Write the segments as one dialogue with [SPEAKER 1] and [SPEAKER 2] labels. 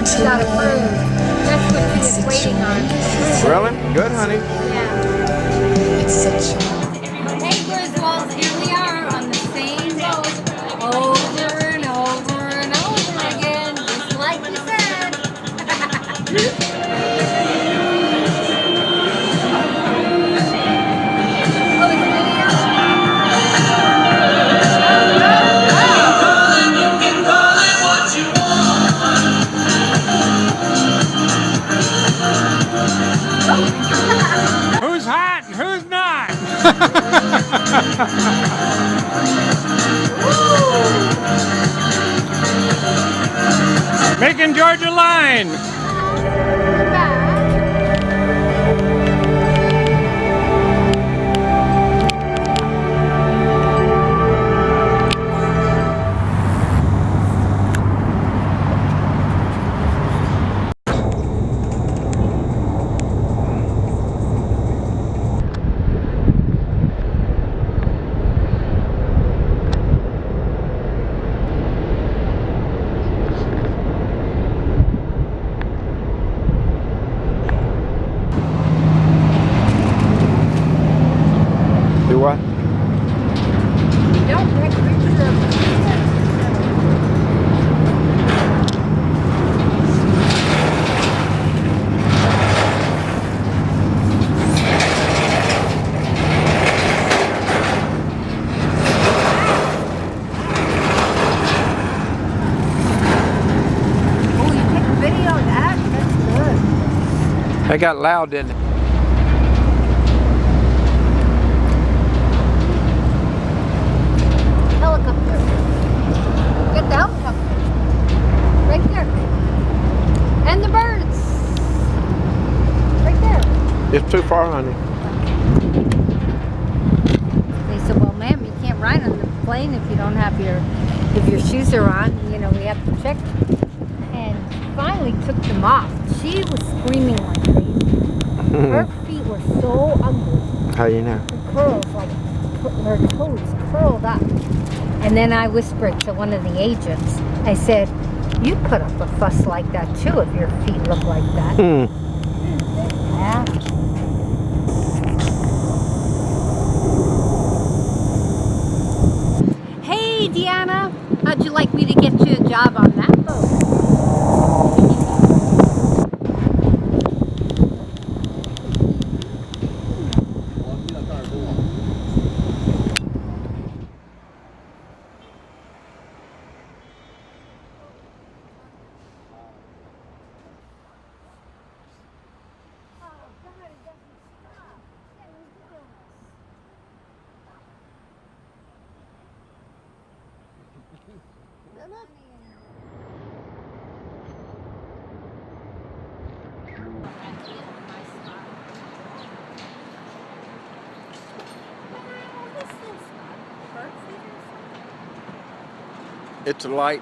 [SPEAKER 1] She got approved. That's what she was waiting on.
[SPEAKER 2] Really? Good, honey.
[SPEAKER 1] Yeah. It's such. Hey, Griswolds, here we are on the same boat over and over and over again, just like you said. Oh, it's video?
[SPEAKER 3] Who's hot and who's not? Making Georgia line.
[SPEAKER 1] We're back.
[SPEAKER 2] Do what?
[SPEAKER 1] Don't take pictures of me. Oh, you take a video of that? That's good.
[SPEAKER 2] They got loud, didn't it?
[SPEAKER 1] Helicopter. Get the helicopter. Right there. And the birds. Right there.
[SPEAKER 2] It's too far, honey.
[SPEAKER 1] They said, well, ma'am, you can't ride on the plane if you don't have if your shoes are on. You know, we have to check. And finally took them off. She was screaming like crazy. Her feet were so ugly.
[SPEAKER 2] How you know?
[SPEAKER 1] Her curls, like her toes curled up. And then I whispered to one of the agents. I said, you'd put up a fuss like that too if your feet look like that.
[SPEAKER 2] Hmm.
[SPEAKER 1] Yeah. Hey, Deanna. How'd you like me to get you a job on that boat?
[SPEAKER 2] It's a light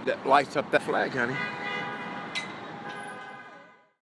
[SPEAKER 2] that lights up that flag, honey.